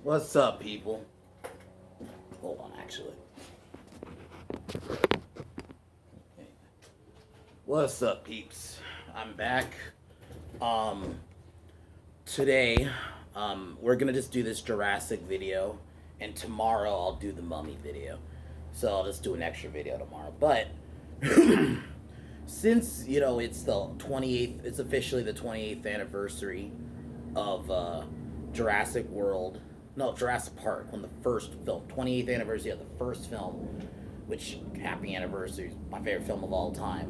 What's up, people? Hold on, actually. What's up, peeps? I'm back. Um, Today, we're gonna just do this Jurassic video, and tomorrow I'll do the Mummy video. So I'll just do an extra video tomorrow. But since it's the 28th, it's officially the 28th anniversary of Jurassic World. No, Jurassic Park, when the first film, 28th anniversary of the first film, which, happy anniversary, my favorite film of all time.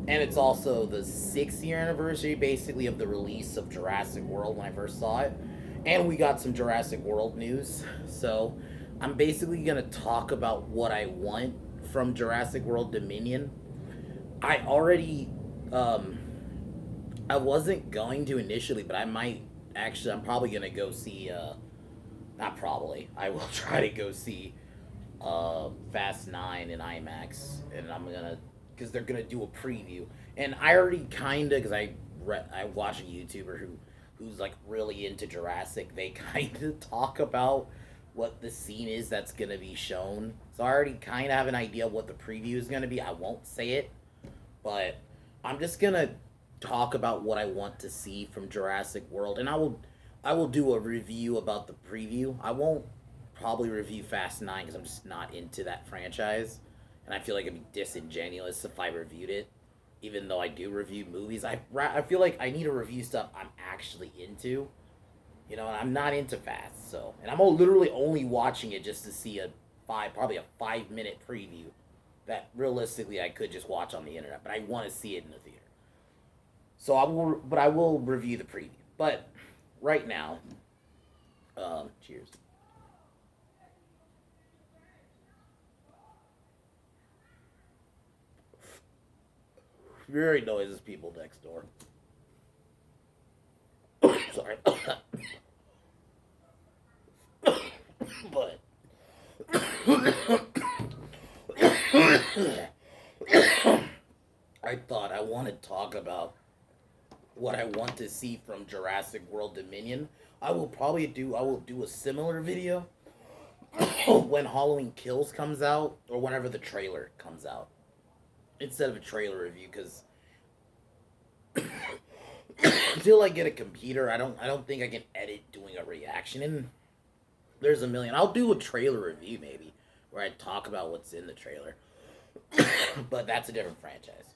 And it's also the 6th-year anniversary, basically, of the release of Jurassic World when I first saw it. And we got some Jurassic World news. So I'm basically going to talk about what I want from Jurassic World Dominion. I already, I wasn't going to initially, but I might actually, I'm probably going to go see, not probably, I will try to go see Fast 9 in IMAX. And I'm going to, because they're gonna do a preview, and I already kinda, because I watch a YouTuber who's like really into Jurassic. They kind of talk about what the scene is that's gonna be shown, so I already kind of have an idea of what the preview is gonna be. I won't say it, but I'm just gonna talk about what I want to see from Jurassic World, and I will do a review about the preview. I won't probably review Fast 9 because I'm just not into that franchise, and I feel like it'd be disingenuous if I reviewed it, even though I do review movies. I feel like I need to review stuff I'm actually into, and I'm not into Fast, so, and I'm literally only watching it just to see probably a 5-minute preview that realistically I could just watch on the internet, but I want to see it in the theater. So I will review the preview. But right now, cheers. Very noises, people next door. Sorry. But I thought I want to talk about what I want to see from Jurassic World Dominion. I will do a similar video when Halloween Kills comes out, or whenever the trailer comes out, instead of a trailer review, because until I get a computer, I don't think I can edit doing a reaction. And there's a million. I'll do a trailer review maybe where I talk about what's in the trailer, but that's a different franchise.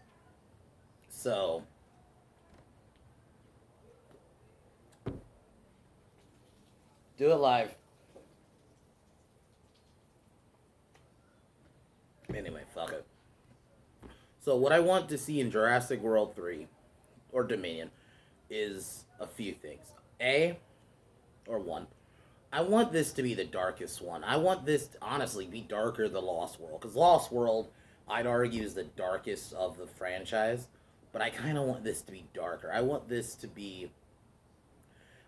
So do it live. Anyway, fuck it. So what I want to see in Jurassic World 3 or Dominion is a few things. One, I want this to be the darkest one. I want this to honestly be darker than Lost World, because Lost World, I'd argue, is the darkest of the franchise, but I kind of want this to be darker. I want this to be,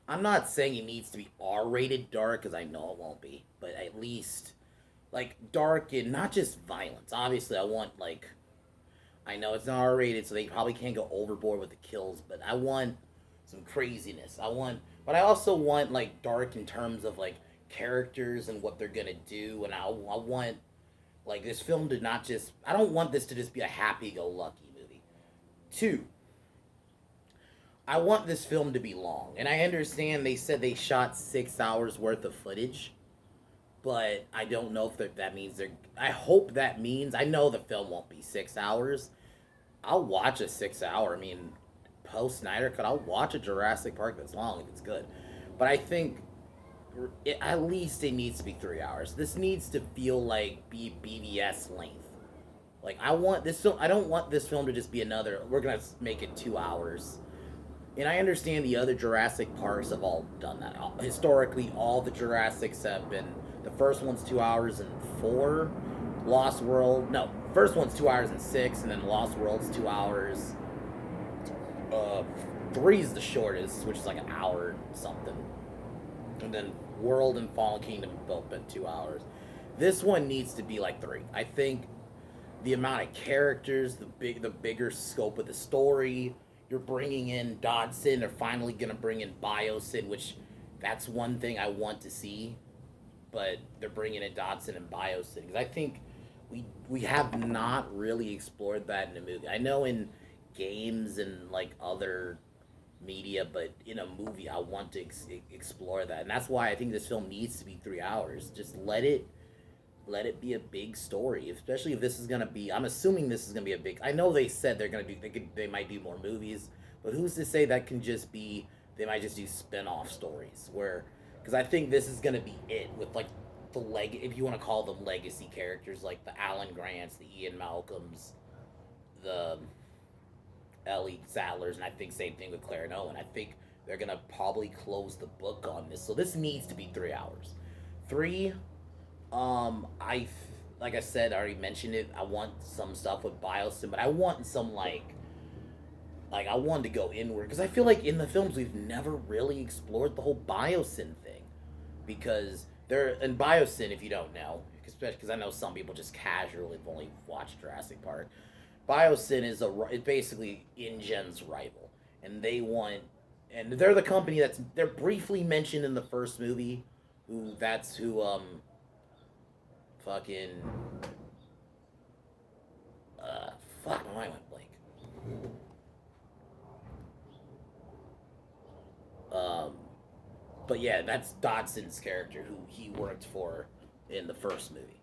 I'm not saying it needs to be R-rated dark, because I know it won't be, but at least like dark and not just violence. Obviously, I know it's not R-rated, so they probably can't go overboard with the kills, but I want some craziness. But I also want like dark in terms of like characters and what they're gonna do, and I want like this film to not just. I don't want this to just be a happy-go-lucky movie. 2, I want this film to be long, and I understand they said they shot 6 hours worth of footage, but I don't know if that means they're. I hope that means. I know the film won't be 6 hours. I'll watch a 6 hour. I mean, post Snyder Cut, I'll watch a Jurassic Park that's long if it's good. But I think at least it needs to be 3 hours. This needs to feel like BVS length. Like I want this film. I don't want this film to just be another. We're gonna make it 2 hours. And I understand the other Jurassic Parks have all done that. Historically, all the Jurassics have been. The first one's 2 hours and 4. Lost World, no, first one's 2 hours and 6, and then Lost World's 2 hours. 3 is the shortest, which is like an hour something. And then World and Fallen Kingdom both been 2 hours. This one needs to be like 3. I think the amount of characters, the bigger scope of the story. You're bringing in Dodson. They're finally gonna bring in Biosyn, which That's one thing I want to see, but they're bringing in Dodson and Biosyn because I think we have not really explored that in a movie. I know in games and like other media, but in a movie, I want to explore that, and that's why I think this film needs to be 3 hours. Just let it be a big story, especially if this is gonna be. I'm assuming this is gonna be a big. I know they said they're gonna do. They might do more movies, but who's to say that can just be? They might just do spin-off stories where, because I think this is gonna be it with like the leg. If you want to call them legacy characters, like the Alan Grants, the Ian Malcolms, the Ellie Sadlers, and I think same thing with Claire and Owen. I think they're gonna probably close the book on this, so this needs to be 3 hours. Three I like I said, I already mentioned it. I want some stuff with Biosyn, but I want some like I wanted to go inward because I feel like in the films we've never really explored the whole Biosyn thing because they're in Biosyn. If you don't know, especially because I know some people just casually have only watched Jurassic Park. Biosyn is it's basically InGen's rival, and they want and they're the company they're briefly mentioned in the first movie. Who that's who fucking fuck my mind went blank. Um, but yeah, that's Dodson's character who he worked for in the first movie.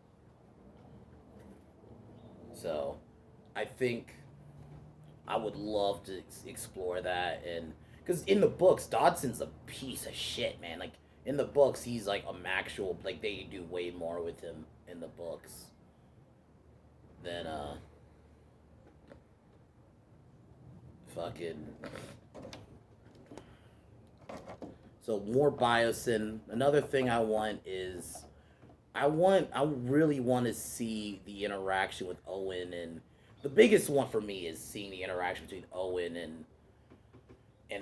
So I think I would love to explore that and because in the books Dodson's a piece of shit, man. Like in the books he's like a actual like they do way more with him in the books than fucking so more Biosyn. Another thing I want is I really want to see the interaction with Owen and the biggest one for me is seeing the interaction between Owen and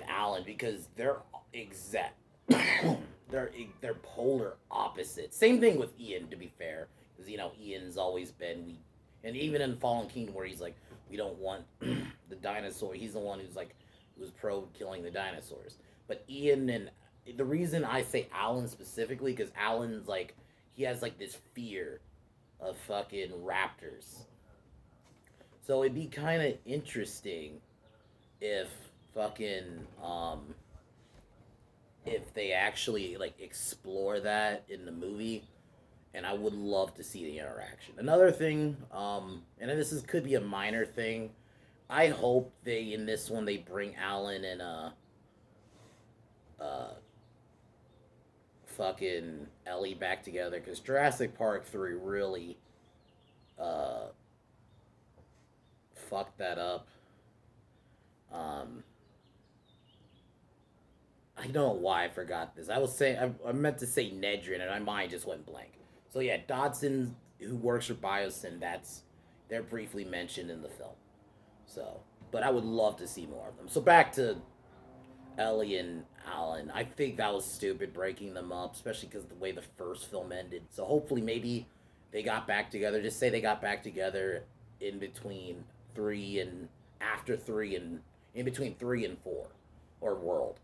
Alan because they're exact they're polar opposites. Same thing with Ian to be fair because Ian's always been we and even in Fallen Kingdom where he's like we don't want the dinosaur. He's the one who's pro killing the dinosaurs. But Ian and the reason I say Alan specifically because Alan's like he has like this fear of fucking raptors. So it'd be kind of interesting if fucking if they actually like explore that in the movie and I would love to see the interaction. Another thing and could be a minor thing. I hope they in this one they bring Alan and uh fucking Ellie back together cuz Jurassic Park 3 really uh fucked that up. Um I don't know why I forgot this. I was saying I meant to say Nedrin, and my mind just went blank. So yeah, Dodson, who works for Biosyn, they're briefly mentioned in the film. So, but I would love to see more of them. So back to Ellie and Alan. I think that was stupid breaking them up, especially because the way the first film ended. So hopefully, maybe they got back together. Just say they got back together in between three and after three and in between 3 and 4, or World.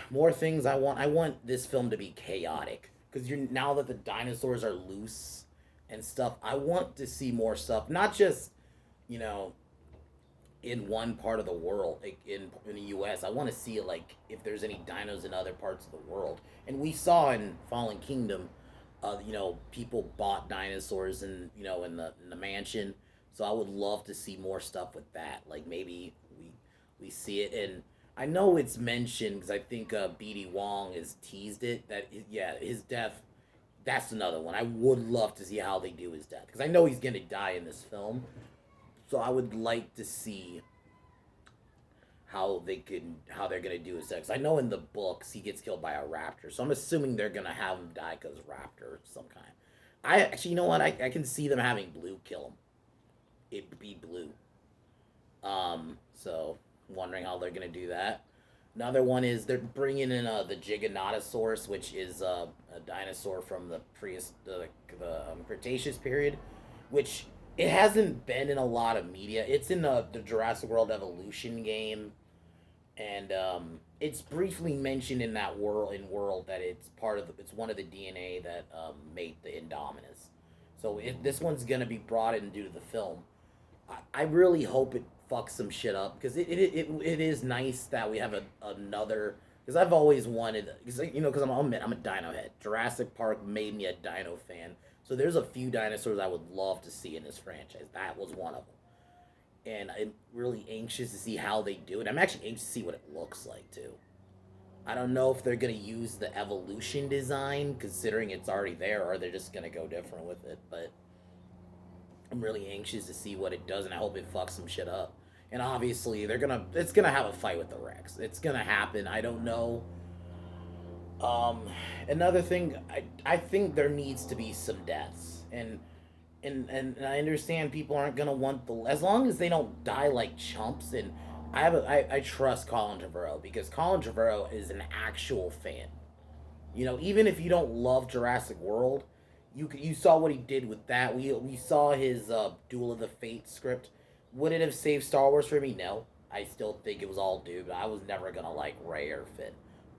More things I want. I want this film to be chaotic because you're now that the dinosaurs are loose and stuff. I want to see more stuff, not just you know in one part of the world, like in the U.S. I want to see it like if there's any dinos in other parts of the world. And we saw in Fallen Kingdom, people bought dinosaurs and in the mansion. So I would love to see more stuff with that. Like maybe we see it and I know it's mentioned because I think BD Wong has teased it that yeah his death. That's another one. I would love to see how they do his death because I know he's gonna die in this film. So I would like to see how they're gonna do his death. 'Cause I know in the books he gets killed by a raptor, so I'm assuming they're gonna have him die because raptor of some kind. I actually, you know what? I can see them having Blue kill him. It'd be Blue. So wondering how they're gonna do that. Another one is they're bringing in the Giganotosaurus, which is a dinosaur from the Cretaceous period, which it hasn't been in a lot of media. It's in the Jurassic World Evolution game, and it's briefly mentioned in that world that it's part of it's one of the DNA that made the Indominus. So if this one's gonna be brought in due to the film, I really hope it fucks some shit up because it is nice that we have another because I've always wanted because because I'm a dino head. Jurassic Park made me a dino fan. So there's a few dinosaurs I would love to see in this franchise. That was one of them, and I'm really anxious to see how they do it. I'm actually anxious to see what it looks like too. I don't know if they're gonna use the evolution design, considering it's already there, or they're just gonna go different with it. But I'm really anxious to see what it does, and I hope it fucks some shit up. And obviously, it's gonna have a fight with the Rex. It's gonna happen. I don't know. Um, Another thing, I think there needs to be some deaths, and I understand people aren't gonna want the as long as they don't die like chumps. And I trust Colin Trevorrow because Colin Trevorrow is an actual fan. Even if you don't love Jurassic World, you saw what he did with that. We saw his Duel of the Fate script. Would it have saved Star Wars for me? No. I still think it was all due. I was never gonna like Ray or Finn,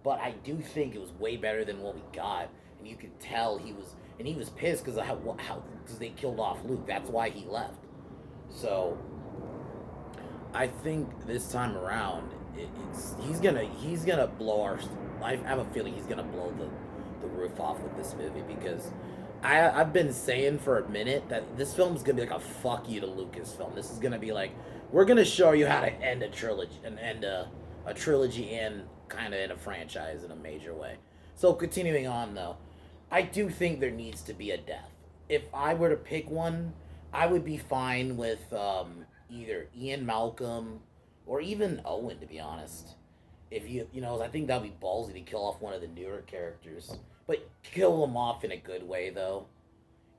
but I do think it was way better than what we got. And you could tell he was pissed because how because they killed off Luke. That's why he left. So I think this time around, he's gonna blow our. I have a feeling he's gonna blow the roof off with this movie because I've been saying for a minute that this film's gonna be like a fuck you to Lucasfilm. This is gonna be like we're gonna show you how to end a trilogy and end a trilogy and kind of in a franchise in a major way. So continuing on though, I do think there needs to be a death. If I were to pick one, I would be fine with either Ian Malcolm or even Owen, to be honest. If I think that'd be ballsy to kill off one of the newer characters, but kill them off in a good way, though.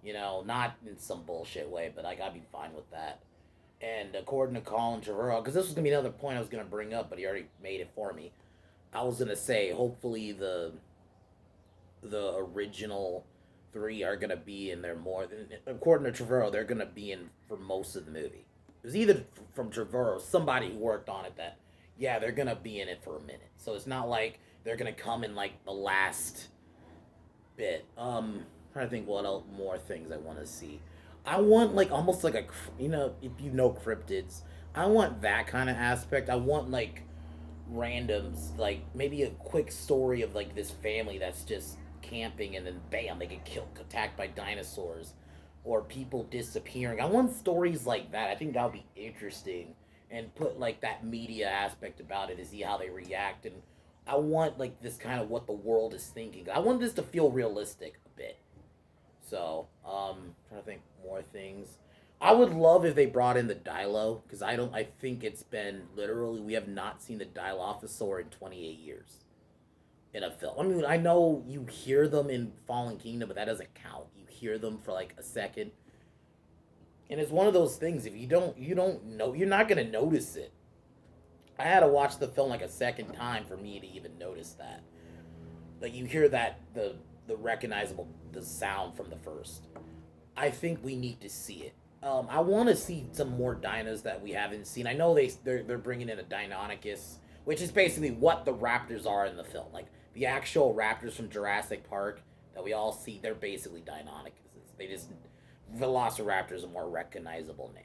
Not in some bullshit way, but like I'd be fine with that. And according to Colin Trevorrow, because this was gonna be another point I was gonna bring up, but he already made it for me. I was gonna say, hopefully the original three are gonna be in there more than according to Trevorrow, they're gonna be in for most of the movie. It was either from Trevorrow, somebody who worked on it that yeah, they're gonna be in it for a minute. So it's not like they're gonna come in like the last bit. Trying to think what else, more things I want to see. I want like almost like a if you know cryptids, I want that kind of aspect. I want like randoms, like maybe a quick story of like this family that's just camping and then bam, they get killed, attacked by dinosaurs, or people disappearing. I want stories like that. I think that would be interesting, and put like that media aspect about it to see how they react. And I want like this kind of what the world is thinking. I want this to feel realistic a bit. So, trying to think more things. I would love if they brought in the Dilo because I don't. I think it's been literally we have not seen the Dilophosaur in 28 years in a film. I mean, I know you hear them in Fallen Kingdom, but that doesn't count. You hear them for like a second, and it's one of those things. If you don't know, you're not gonna notice it. I had to watch the film like a second time for me to even notice that. Like you hear that the recognizable the sound from the first. I think we need to see it. I want to see some more dinos that we haven't seen. I know they're bringing in a Deinonychus, which is basically what the raptors are in the film. Like the actual raptors from Jurassic Park that we all see, they're basically Deinonychuses. They just Velociraptor is a more recognizable name.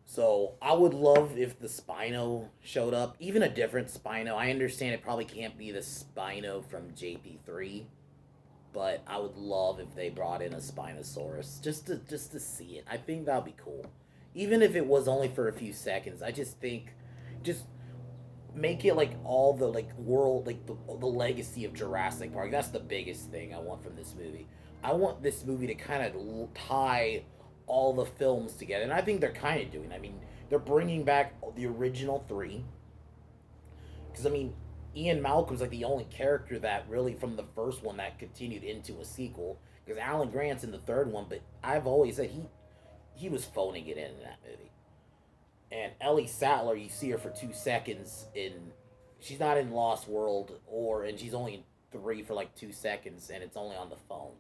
So I would love if the Spino showed up, even a different Spino. I understand it probably can't be the Spino from JP3, but I would love if they brought in a Spinosaurus just to see it. I think that'd be cool, even if it was only for a few seconds. I just think, just make it like all the like world like the legacy of Jurassic Park. That's the biggest thing I want from this movie. I want this movie to kind of tie all the films together, and I think they're kind of doing. I mean, they're bringing back the original three, because I mean, Ian Malcolm's like the only character that really from the first one that continued into a sequel. Because Alan Grant's in the third one, but I've always said he was phoning it in that movie. And Ellie Sattler, you see her for 2 seconds in, she's not in Lost World and she's only in three for like 2 seconds, and it's only on the phone,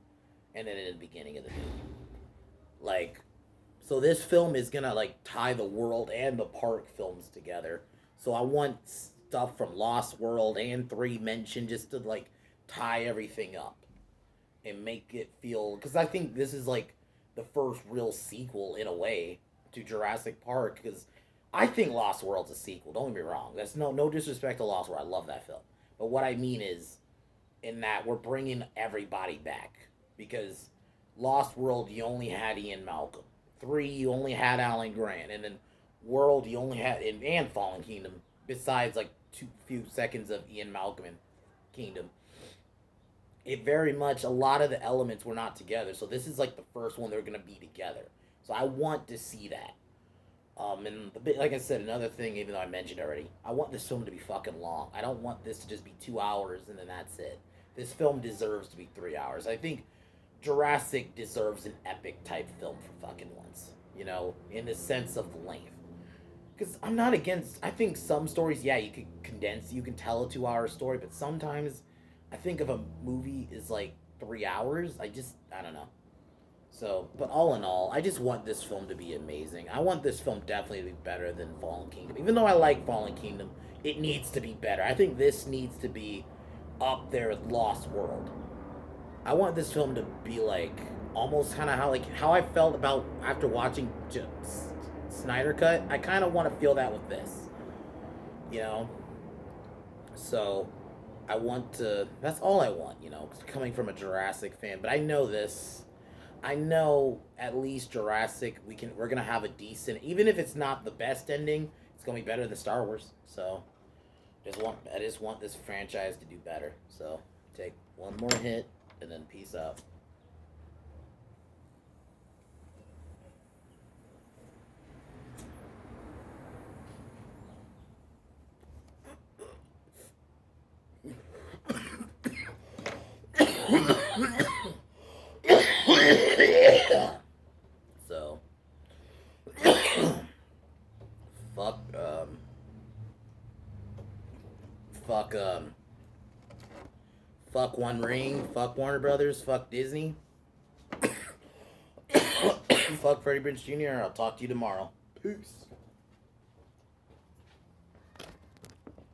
and then in the beginning of the movie, like, so this film is gonna like tie the world and the park films together. So I want stuff from Lost World and 3 mentioned just to like tie everything up and make it feel, because I think this is like the first real sequel in a way to Jurassic Park, because I think Lost World's a sequel. Don't get me wrong. That's no disrespect to Lost World. I love that film. But what I mean is, in that we're bringing everybody back, because Lost World you only had Ian Malcolm. 3 you only had Alan Grant, and then World you only had and Fallen Kingdom. Besides like too few seconds of Ian Malcolm in Kingdom, it very much a lot of the elements were not together. So this is like the first one they're gonna be together. So I want to see that. And the bit, like I said, another thing, even though I mentioned already, I want this film to be fucking long. I don't want this to just be 2 hours and then that's it. This film deserves to be 3 hours. I think Jurassic deserves an epic type film for fucking once. You know, in the sense of length. Because I'm not against. I think some stories, yeah, you could condense, you can tell a 2 hour story, but sometimes I think if a movie is like 3 hours, I don't know. So, but all in all, I just want this film to be amazing. I want this film definitely to be better than Fallen Kingdom. Even though I like Fallen Kingdom, it needs to be better. I think this needs to be up there with Lost World. I want this film to be like almost kind of how I felt about after watching Snyder Cut. I kind of want to feel that with this, you know. So I want to. That's all I want, you know. Coming from a Jurassic fan, but I know this. I know at least Jurassic. We're gonna have a decent, even if it's not the best ending, it's gonna be better than Star Wars. So I just want this franchise to do better. So take one more hit and then peace out. So fuck fuck fuck One Ring, fuck Warner Brothers, fuck Disney. Fuck Freddie Prinze Jr. I'll talk to you tomorrow. Peace.